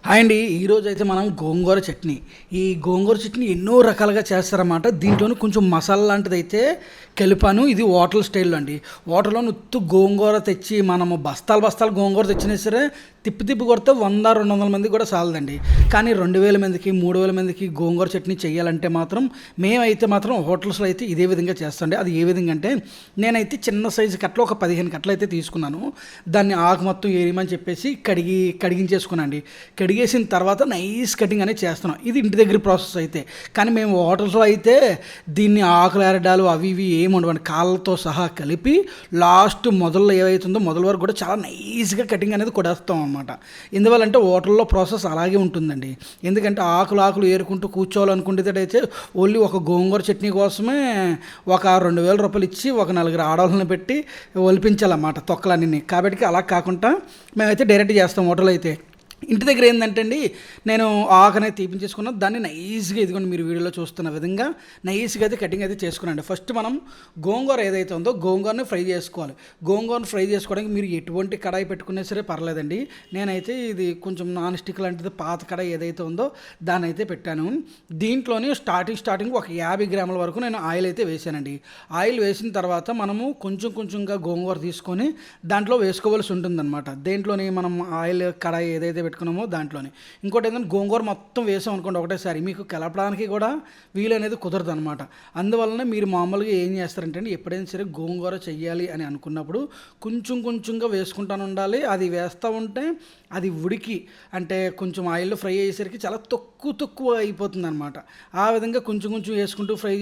Hi అండి. ఈరోజు అయితే మనం గోంగూర చట్నీ. ఈ గోంగూర చట్నీ ఎన్నో రకాలుగా చేస్తారన్నమాట. దీంట్లోనూ కొంచెం మసాలా లాంటిది అయితే కలిపాను. ఇది హోటల్ స్టైల్లో అండి. హోటల్లో ఉత్తి గోంగూర తెచ్చి మనము బస్తాలు బస్తాలు గోంగూర తెచ్చినా సరే తిప్పి తిప్పి కొడితే 100-200 మందికి కూడా చాలదండి. కానీ 2000 మందికి 3000 మందికి గోంగూర చట్నీ చేయాలంటే మాత్రం మేమైతే మాత్రం హోటల్స్లో అయితే ఇదే విధంగా చేస్తాండి. అది ఏ విధంగా అంటే నేనైతే చిన్న సైజు కట్టలు ఒక 15 కట్టలు అయితే తీసుకున్నాను. దాన్ని ఆకు మొత్తం ఏరియమని చెప్పేసి కడిగించేసుకున్నాండి. కడిగేసిన తర్వాత నైస్ కటింగ్ అనేది చేస్తున్నాం. ఇది ఇంటి దగ్గర ప్రాసెస్ అయితే. కానీ మేము హోటల్స్లో అయితే దీన్ని ఆకులు ఏరడాలు అవి ఇవి ఏమి ఉండవండి. కాళ్ళతో సహా కలిపి లాస్ట్ మొదల్లో ఏవైతుందో మొదల వరకు కూడా చాలా నైస్గా కటింగ్ అనేది కొడేస్తాం అనమాట. ఎందువల్లంటే హోటల్లో ప్రాసెస్ అలాగే ఉంటుందండి. ఎందుకంటే ఆకులు ఏరుకుంటూ కూర్చోవాలనుకుంటేటైతే ఓన్లీ ఒక గోంగూర చట్నీ కోసమే ఒక 2000 రూపాయలు ఇచ్చి ఒక 4 ఆడవాళ్ళని పెట్టి ఒలిపించాలన్నమాట తొక్కలన్నీ. కాబట్టి అలా కాకుండా మేమైతే డైరెక్ట్ చేస్తాం హోటల్ అయితే. ఇంటి దగ్గర ఏంటంటే అండి, నేను ఆకనే తీపించేసుకున్న దాన్ని నైస్గా ఇదిగోండి మీరు వీడియోలో చూస్తున్న విధంగా నైస్గా అయితే కటింగ్ అయితే చేసుకున్నాండి. ఫస్ట్ మనం గోంగూర ఏదైతే ఉందో గోంగూరని ఫ్రై చేసుకోవాలి. గోంగూరను ఫ్రై చేసుకోవడానికి మీరు ఎటువంటి కడాయి పెట్టుకున్నా సరే పర్లేదండి. నేనైతే ఇది కొంచెం నాన్ స్టిక్ లాంటిది పాత కడాయి ఏదైతే ఉందో దాన్ని అయితే పెట్టాను. దీంట్లోని స్టార్టింగ్ ఒక 50 గ్రాముల వరకు నేను ఆయిల్ అయితే వేసానండి. ఆయిల్ వేసిన తర్వాత మనము కొంచెంగా గోంగూర తీసుకొని దాంట్లో వేసుకోవాల్సి ఉంటుందన్నమాట. దేంట్లోని మనం ఆయిల్ కడాయి ఏదైతే పెట్టుకున్నామో దాంట్లోనే. ఇంకోటి ఏంటంటే గోంగూర మొత్తం వేసాం అనుకోండి ఒకటేసారి మీకు కలపడానికి కూడా వీలు అనేది కుదరదు అనమాట. అందువలన మీరు మామూలుగా ఏం చేస్తారంటే అండి, ఎప్పుడైనా సరే గోంగూర చెయ్యాలి అని అనుకున్నప్పుడు కొంచెంగా వేసుకుంటాను ఉండాలి. అది వేస్తూ ఉంటే అది ఉడికి అంటే కొంచెం ఆయిల్లో ఫ్రై అయ్యేసరికి చాలా తక్కువ అయిపోతుంది అనమాట. ఆ విధంగా కొంచెం వేసుకుంటూ ఫ్రై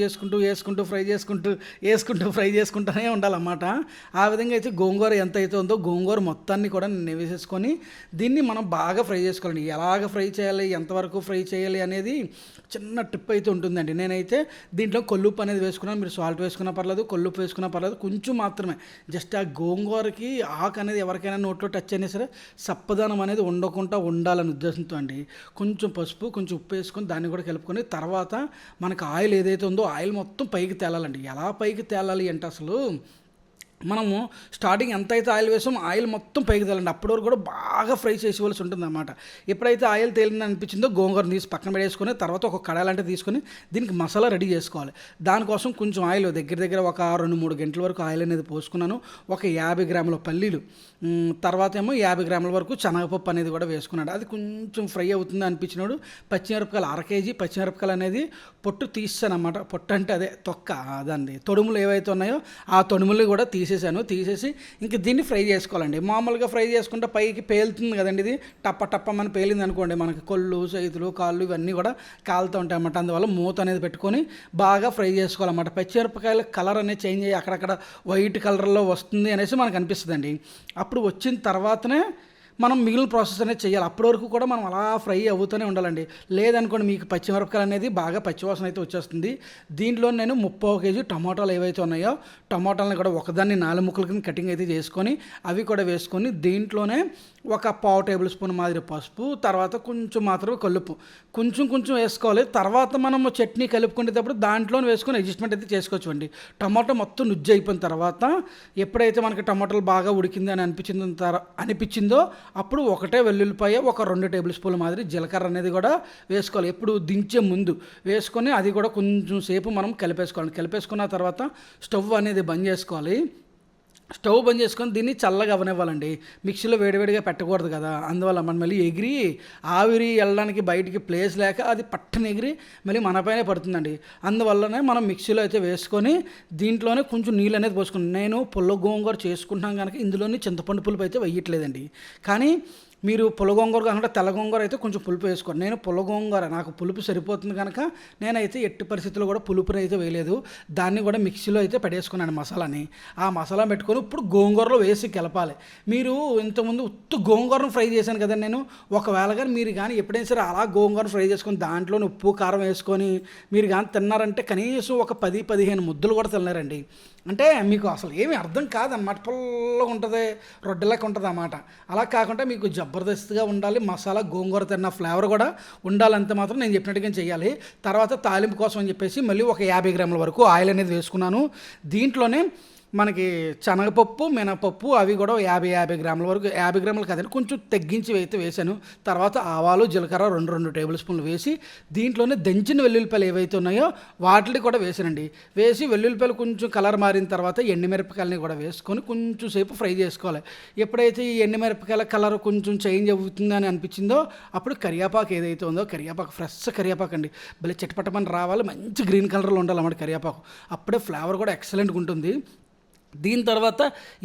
చేసుకుంటూనే ఉండాలన్నమాట. ఆ విధంగా అయితే గోంగూర ఎంత అయితే ఉందో గోంగూర మొత్తాన్ని కూడా వేసేసుకొని దీన్ని మనం బాగా ఫ్రై చేసుకోవాలండి. ఎలాగ ఫ్రై చేయాలి, ఎంతవరకు ఫ్రై చేయాలి అనేది చిన్న టిప్ అయితే ఉంటుందండి. నేనైతే దీంట్లో కొల్లుప్పు అనేది వేసుకున్నాను. మీరు సాల్ట్ వేసుకున్నా పర్లేదు, కొల్లుప్పు వేసుకున్నా పర్లేదు, కొంచెం మాత్రమే. జస్ట్ ఆ గోంగూరకి ఆకు అనేది ఎవరికైనా నోట్లో టచ్ అయినా సరే సప్పదనం అనేది ఉండకుండా ఉండాలని ఉద్దేశంతో అండి కొంచెం పసుపు కొంచెం ఉప్పు వేసుకొని దాన్ని కూడా కలుపుకొని తర్వాత మనకు ఆయిల్ ఏదైతే ఉందో ఆయిల్ మొత్తం పైకి తేలాలండి. ఎలా పైకి తేలాలి అంటే అసలు మనము స్టార్టింగ్ ఎంత అయితే ఆయిల్ వేసామో ఆయిల్ మొత్తం పైకి తేలండి. అప్పటి వరకు కూడా బాగా ఫ్రై చేసేవలసి ఉంటుంది అన్నమాట. ఎప్పుడైతే ఆయిల్ తేలిందని అనిపించిందో గోంగూరను తీసి పక్కన పెట్టేసుకొని తర్వాత ఒక కడాయి లాంటివి తీసుకొని దీనికి మసాలా రెడీ చేసుకోవాలి. దానికోసం కొంచెం ఆయిల్ దగ్గర ఒక 2-3 గంటల వరకు ఆయిల్ అనేది పోసుకున్నాను. ఒక 50 గ్రాముల పల్లీలు, తర్వాత ఏమో 50 గ్రాముల వరకు శనగపప్పు అనేది కూడా వేసుకున్నాడు. అది కొంచెం ఫ్రై అవుతుంది అనిపించినాడు పచ్చిమిరపకాయలు 1 కేజీ పచ్చిమిరపకాయలు అనేది పొట్టు తీసాను అన్నమాట. పొట్టు అంటే అదే తొక్క, అదండి తొడుములు ఏవైతే ఉన్నాయో ఆ తొడుములు కూడా తీసేసి ఇంక దీన్ని ఫ్రై చేసుకోవాలండి. మామూలుగా ఫ్రై చేసుకుంటే పైకి పేలుతుంది కదండి. ఇది టప్పమని పేలింది అనుకోండి, మనకి కొళ్ళు చేతులు కాళ్ళు ఇవన్నీ కూడా కాలుతూ ఉంటాయి అన్నమాట. అందువల్ల మూత అనేది పెట్టుకొని బాగా ఫ్రై చేసుకోవాలన్నమాట. పచ్చిమిరపకాయల కలర్ అనేది చేంజ్ అయ్యి అక్కడక్కడ వైట్ కలర్లో వస్తుంది అనేసి మనకు అనిపిస్తుందండి. అప్పుడు వచ్చిన తర్వాతనే మనం మిగిలిన ప్రాసెస్ అనేది చేయాలి. అప్పటి వరకు కూడా మనం అలా ఫ్రై అవుతూనే ఉండాలండి. లేదనుకోండి మీకు పచ్చిమిరపకాయలు అనేది బాగా పచ్చివాసన అయితే వచ్చేస్తుంది. దీంట్లో నేను 30 కేజీ టమాటాలు ఏవైతే ఉన్నాయో టమాటాలను కూడా ఒకదాన్ని 4 ముక్కల కింద కటింగ్ అయితే చేసుకొని అవి కూడా వేసుకొని దీంట్లోనే ఒక 1/2 టేబుల్ స్పూన్ మాదిరి పసుపు, తర్వాత కొంచెం మాత్రమే కల్లుప్పు కొంచెం వేసుకోవాలి. తర్వాత మనము చట్నీ కలుపుకునేటప్పుడు దాంట్లోనే వేసుకొని అడ్జస్ట్మెంట్ అయితే చేసుకోవచ్చు అండి. టమాటో మొత్తం నుజ్జు అయిపోయిన తర్వాత ఎప్పుడైతే మనకి టమాటాలు బాగా ఉడికింది అని అనిపించిందో అప్పుడు ఒకటే వెల్లుల్లిపాయ ఒక 2 టేబుల్ స్పూన్ల మాదిరి జీలకర్ర అనేది కూడా వేసుకోవాలి. ఎప్పుడు దించే ముందు వేసుకొని అది కూడా కొంచెం సేపు మనం కలిపేసుకున్న తర్వాత స్టవ్ అనేది బంద్ చేసుకోవాలి. స్టవ్ బంద్ చేసుకొని దీన్ని చల్లగా అవనివ్వాలండి. మిక్సీలో వేడివేడిగా పెట్టకూడదు కదా. అందువల్ల మనం మళ్ళీ ఎగిరి ఆవిరి వెళ్ళడానికి బయటికి ప్లేస్ లేక అది పట్టని ఎగిరి మళ్ళీ మనపైనే పడుతుందండి. అందువల్లనే మనం మిక్సీలో అయితే వేసుకొని దీంట్లోనే కొంచెం నీళ్ళు అనేది పోసుకున్నాను. నేను పుల్ల గోంగూర చేసుకుంటాను కనుక ఇందులోని చింతపండు పులుపు అయితే వేయట్లేదండి. కానీ మీరు పుల్లగోంగూర కాకుండా తెల్ల గోంగూర అయితే కొంచెం పులుపు వేసుకోండి. నేను పుల్లగోంగూర నాకు పులుపు సరిపోతుంది కనుక నేనైతే ఎట్టి పరిస్థితుల్లో కూడా పులుపుని అయితే వేయలేదు. దాన్ని కూడా మిక్సీలో అయితే పెట్టేసుకున్నాను మసాలాని. ఆ మసాలా పెట్టుకొని ఇప్పుడు గోంగూరలో వేసి కలపాలి. మీరు ఇంతకుముందు ఉత్తు గోంగూరను ఫ్రై చేశాను కదండి నేను. ఒకవేళ కానీ మీరు కానీ ఎప్పుడైనా సరే అలా గోంగూరను ఫ్రై చేసుకొని దాంట్లో ఉప్పు కారం వేసుకొని మీరు కానీ తిన్నారంటే కనీసం ఒక 10-15 ముద్దలు కూడా తిన్నారండి. అంటే మీకు అసలు ఏమీ అర్థం కాదన్నమాట. పుల్లగా ఉంటుంది, రొట్టెలకు ఉంటుంది అన్నమాట. అలా కాకుండా మీకు జబర్దస్త్గా ఉండాలి. మసాలా గోంగూర తిన్న ఫ్లేవర్ కూడా ఉండాలంటే మాత్రం నేను చెప్పినట్టుగా చేయాలి. తర్వాత తాలింపు కోసం అని చెప్పేసి మళ్ళీ ఒక 50 గ్రాముల వరకు ఆయిల్ అనేది వేసుకున్నాను. దీంట్లోనే మనకి శనగపప్పు, మినపప్పు అవి కూడా 50 గ్రాముల వరకు, 50 గ్రాములు కాదండి కొంచెం తగ్గించి అయితే వేసాను. తర్వాత ఆవాలు, జీలకర్ర 2 టేబుల్ స్పూన్లు వేసి దీంట్లోనే దంచిన వెల్లుల్లిపాయలు ఏవైతే ఉన్నాయో వాటిని కూడా వేసానండి. వేసి వెల్లుల్లిపాయలు కొంచెం కలర్ మారిన తర్వాత ఎండుమిరపకాయలని కూడా వేసుకొని కొంచెం సేపు ఫ్రై చేసుకోవాలి. ఎప్పుడైతే ఈ ఎండుమిరపకాయల కలర్ కొంచెం చేంజ్ అవుతుందని అనిపించిందో అప్పుడు కరివేపాకు ఏదైతే ఉందో కరివేపాకు, ఫ్రెష్ కరివేపాకు అండి, భలే చిటపటమని రావాలి, మంచి గ్రీన్ కలర్లో ఉండాలన్నమాట కరివేపాకు. అప్పుడే ఫ్లేవర్ కూడా ఎక్సలెంట్గా ఉంటుంది. దీని తర్వాత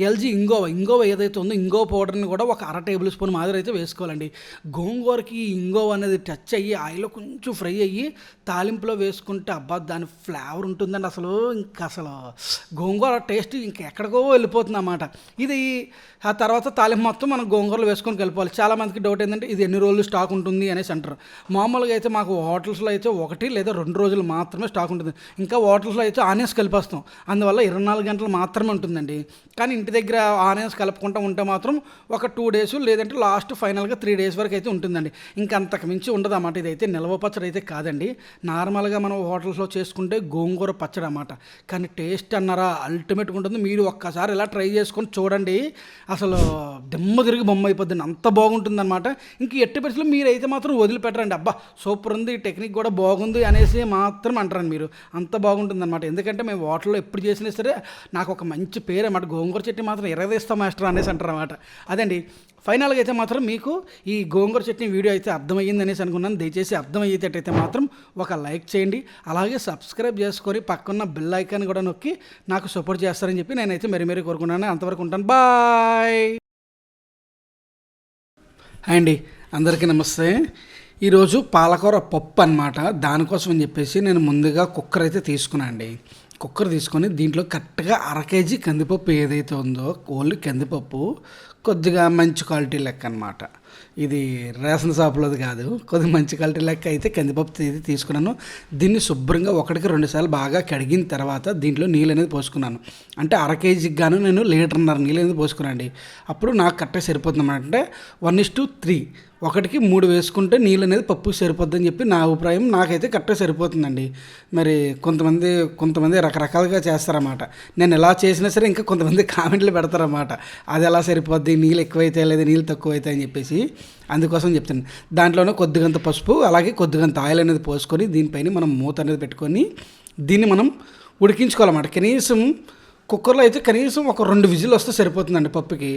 ఎల్జీ ఇంగోవ ఏదైతే ఉందో ఇంగోవ పౌడర్ని కూడా ఒక 1/2 టేబుల్ స్పూన్ మాదిరి అయితే వేసుకోవాలండి. గోంగూరకి ఇంగోవ అనేది టచ్ అయ్యి ఆయిల్లో కొంచెం ఫ్రై అయ్యి తాలింపులో వేసుకుంటే అబ్బా దాని ఫ్లేవర్ ఉంటుందండి. అసలు గోంగూర టేస్ట్ ఇంకెక్కడికో వెళ్ళిపోతుంది అన్నమాట. ఇది ఆ తర్వాత తాలింపు మొత్తం మనం గోంగూరలో వేసుకొని వెళ్ళిపోవాలి. చాలామందికి డౌట్ ఏంటంటే ఇది ఎన్ని రోజులు స్టాక్ ఉంటుంది అనేసి అంటారు. మామూలుగా అయితే మాకు హోటల్స్లో అయితే 1 లేదా 2 రోజులు మాత్రమే స్టాక్ ఉంటుంది. ఇంకా హోటల్స్లో అయితే ఆనియన్స్ కలిపేస్తాం, అందువల్ల 24 గంటలు మాత్రమే ఉంటుందండి. కానీ ఇంటి దగ్గర ఆనియన్స్ కలుపుకుంటూ ఉంటే మాత్రం ఒక 2 డేస్ లేదంటే లాస్ట్ ఫైనల్గా 3 డేస్ వరకు అయితే ఉంటుందండి. ఇంకా అంతకు మించి ఉండదు అన్నమాట. ఇదైతే నిల్వ పచ్చడి అయితే కాదండి, నార్మల్గా మనం హోటల్స్లో చేసుకుంటే గోంగూర పచ్చడి అన్నమాట. కానీ టేస్ట్ అన్నారా అల్టిమేట్గా ఉంటుంది. మీరు ఒక్కసారి ఇలా ట్రై చేసుకొని చూడండి, అసలు దెమ్మ తిరిగి బొమ్మ అయిపోద్దండి, అంత బాగుంటుంది అనమాట. ఇంక ఎట్టి పరిస్థితుల్లో మీరైతే మాత్రం వదిలిపెట్టరండి, అబ్బా సూపర్ ఉంది, టెక్నిక్ కూడా బాగుంది అనేసి మాత్రం అంటారండి మీరు, అంత బాగుంటుంది అనమాట. ఎందుకంటే మేము హోటల్లో ఎప్పుడు చేసినా సరే నాకు ఒక మంచి పేరు అన్నమాట, గోంగూర చట్నీ మాత్రం ఎర్రదేస్తాం మాస్టర్ అనేసి అంటారు అనమాట. అదండి ఫైనల్గా అయితే మాత్రం మీకు ఈ గోంగూర చట్నీ వీడియో అయితే అర్థమయ్యింది అనేసి అనుకున్నాను. దయచేసి అర్థమయ్యేటట్టయితే మాత్రం ఒక లైక్ చేయండి, అలాగే సబ్స్క్రైబ్ చేసుకొని పక్కన్న బెల్ ఐకాన్ కూడా నొక్కి నాకు సపోర్ట్ చేస్తారని చెప్పి నేనైతే మరీ కోరుకున్నాను. అంతవరకు ఉంటాను, బాయ్ అండి. అందరికీ నమస్తే. ఈరోజు పాలకూర పప్పు అనమాట. దానికోసం అని చెప్పేసి నేను ముందుగా కుక్కర్ అయితే తీసుకున్నాను అండి. కుక్కర్ తీసుకొని దీంట్లో కరెక్ట్గా 1/2 కేజీ కందిపప్పు ఏదైతే ఉందో, ఓన్లీ కందిపప్పు, కొద్దిగా మంచి క్వాలిటీ లెక్క అనమాట. ఇది రేషన్ షాప్లోది కాదు, కొద్దిగా మంచి క్వాలిటీ లెక్క అయితే కందిపప్పు అయితే తీసుకున్నాను. దీన్ని శుభ్రంగా 1-2 సార్లు బాగా కడిగిన తర్వాత దీంట్లో నీళ్ళు అనేది పోసుకున్నాను. అంటే 1/2 కేజీకి గాను నేను 1.5 లీటర్ నీళ్ళు అనేది పోసుకున్నాను. అప్పుడు నాకు కరెక్ట్గా సరిపోతుంది అన్నమాట. అంటే 1:3, 1కి 3 వేసుకుంటే నీళ్ళు అనేది పప్పుకి సరిపోద్దని చెప్పి నా అభిప్రాయం. నాకైతే కరెక్ట్గా సరిపోతుందండి. మరి కొంతమంది రకరకాలుగా చేస్తారన్నమాట. నేను ఎలా చేసినా సరే ఇంకా కొంతమంది కామెంట్లు పెడతారన్నమాట, అది ఎలా సరిపోద్ది, నీళ్ళు ఎక్కువైతే లేదా నీళ్ళు తక్కువ అవుతాయి అని చెప్పేసి. అందుకోసం చెప్తాను. దాంట్లోనే కొద్దిగంత పసుపు అలాగే కొద్దిగంత ఆయిల్ అనేది పోసుకొని దీనిపైన మనం మూత అనేది పెట్టుకొని దీన్ని మనం ఉడికించుకోవాలన్నమాట. కనీసం కుక్కర్లో అయితే కనీసం ఒక 2 విజిల్ వస్తే సరిపోతుందండి పప్పుకి.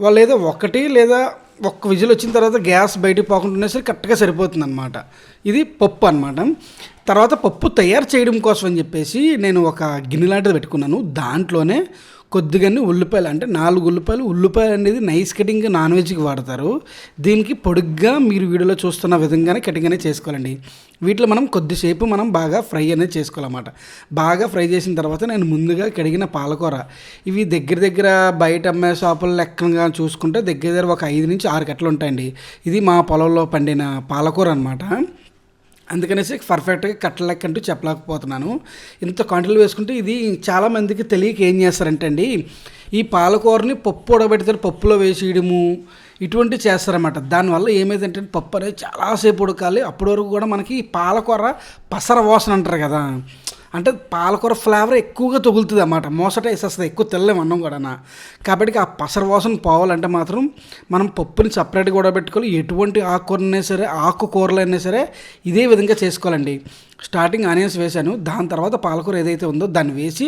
వాళ్ళు ఏదో 1 లేదా 1 విజిల్ వచ్చిన తర్వాత గ్యాస్ బయటకు పోకుండా సరే కరెక్ట్గా సరిపోతుంది అనమాట. ఇది పప్పు అనమాట. తర్వాత పప్పు తయారు చేయడం కోసం అని చెప్పేసి నేను ఒక గిన్నె లాంటిది పెట్టుకున్నాను. దాంట్లోనే కొద్దిగానే ఉల్లిపాయలు, అంటే 4 ఉల్లిపాయలు అనేది నైస్ కటింగ్ నాన్ వెజ్కి వాడతారు. దీనికి పొడుగ్గా మీరు వీడియోలో చూస్తున్న విధంగానే కటింగ్ అనేది చేసుకోవాలండి. వీటిలో మనం కొద్దిసేపు మనం బాగా ఫ్రై అనేది చేసుకోవాలన్నమాట. బాగా ఫ్రై చేసిన తర్వాత నేను ముందుగా కడిగిన పాలకూర, ఇవి దగ్గర బయట అమ్మే షాపుల లెక్కగా చూసుకుంటే దగ్గర ఒక 5 నుంచి 6 కట్టలు ఉంటాయండి. ఇది మా పొలంలో పండిన పాలకూర అనమాట. అందుకనేసి పర్ఫెక్ట్గా కట్టల లెక్క అంటూ చెప్పలేకపోతున్నాను. ఇంత క్వాంటిటీలో వేసుకుంటే ఇది చాలామందికి తెలియక ఏం చేస్తారంటే అండి, ఈ పాలకూరని పప్పు ఉడకబెడతారు, పప్పులో వేసేయడము ఇటువంటివి చేస్తారన్నమాట. దానివల్ల ఏమైందంటే పప్పు అనేది చాలాసేపు ఉడకాలి. అప్పటి వరకు కూడా మనకి పాలకూర పసర వాసన అంటారు కదా, అంటే పాలకూర ఫ్లేవర్ ఎక్కువగా తగులుతుంది అన్నమాట, మోసట వేసేస్తుంది, ఎక్కువ తెల్లలేము అన్నం కూడా. కాబట్టి ఆ పసర వాసన పోవాలంటే మాత్రం మనం పప్పుని సపరేట్గా ఉడకబెట్టుకోవాలి. ఎటువంటి ఆకుకూరలైనా సరే ఇదే విధంగా చేసుకోవాలండి. స్టార్టింగ్ ఆనియన్స్ వేసాను, దాని తర్వాత పాలకూర ఏదైతే ఉందో దాన్ని వేసి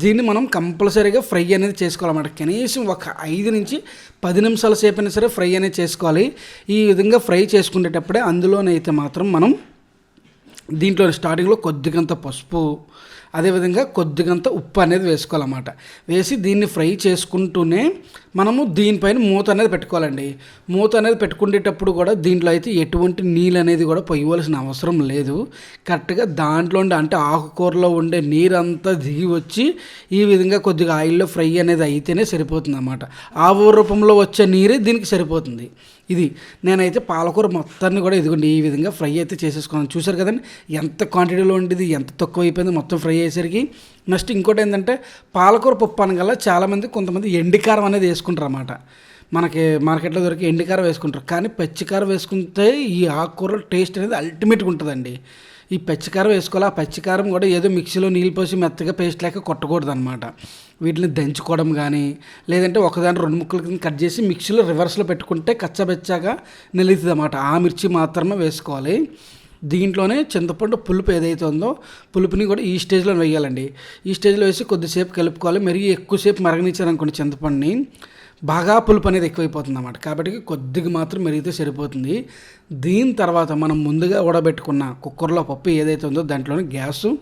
దీన్ని మనం కంపల్సరీగా ఫ్రై అనేది చేసుకోవాలన్నమాట. కనీసం ఒక 5 నుంచి 10 నిమిషాల సేపు అయినా సరే ఫ్రై అనేది చేసుకోవాలి. ఈ విధంగా ఫ్రై చేసుకునేటప్పుడే అందులోనైతే మాత్రం మనం దీంట్లో స్టార్టింగ్లో కొద్దిగంత పసుపు, అదేవిధంగా కొద్దిగంత ఉప్పు అనేది వేసుకోవాలన్నమాట. వేసి దీన్ని ఫ్రై చేసుకుంటూనే మనము దీనిపైన మూత అనేది పెట్టుకోవాలండి. మూత అనేది పెట్టుకునేటప్పుడు కూడా దీంట్లో అయితే ఎటువంటి నీళ్ళు అనేది కూడా పోయవలసిన అవసరం లేదు. కరెక్ట్గా దాంట్లో అంటే ఆకుకూరలో ఉండే నీరంతా దిగి వచ్చి ఈ విధంగా కొద్దిగా ఆయిల్లో ఫ్రై అనేది అయితేనే సరిపోతుంది అన్నమాట. ఆవు రూపంలో వచ్చే నీరే దీనికి సరిపోతుంది. ఇది నేనైతే పాలకూర మొత్తాన్ని కూడా ఇదిగోండి ఈ విధంగా ఫ్రై అయితే చేసేసుకున్నాను. చూసారు కదండి ఎంత క్వాంటిటీలో ఉండేది, ఎంత తక్కువ అయిపోయింది మొత్తం ఫ్రై అయ్యేసరికి. నెక్స్ట్ ఇంకోటి ఏంటంటే పాలకూర పప్పు అనగల కొంతమంది ఎండికారం అనేది వేసుకుంటారు అన్నమాట. మనకి మార్కెట్లో దొరికి ఎండికారం వేసుకుంటారు, కానీ పచ్చికారం వేసుకుంటే ఈ ఆకుకూర టేస్ట్ అనేది అల్టిమేట్గా ఉంటుందండి. ఈ పచ్చికారం వేసుకోవాలి. ఆ పచ్చికారం కూడా ఏదో మిక్సీలో నీళ్ళు పోసి మెత్తగా పేస్ట్ లేక కొట్టకూడదు అనమాట. వీటిని దంచుకోవడం కానీ లేదంటే ఒకదాని 2 ముక్కల కింద కట్ చేసి మిక్సీలో రివర్స్లో పెట్టుకుంటే కచ్చబెచ్చాగా నిలుతుంది అన్నమాట. ఆ మిర్చి మాత్రమే వేసుకోవాలి. దీంట్లోనే చింతపండు పులుపు ఏదైతే ఉందో పులుపుని కూడా ఈ స్టేజ్లో వేయాలండి. ఈ స్టేజ్లో వేసి కొద్దిసేపు కలుపుకోవాలి. మరి ఎక్కువసేపు మరగనిచ్చారనుకోండి చింతపండుని బాగా పులుపు అనేది ఎక్కువైపోతుంది అన్నమాట. కాబట్టి కొద్దిగా మాత్రం మెరిగితే సరిపోతుంది. దీని తర్వాత మనం ముందుగా ఉడబెట్టుకున్న కుక్కర్లో పప్పు ఏదైతే ఉందో దాంట్లోనే గ్యాసు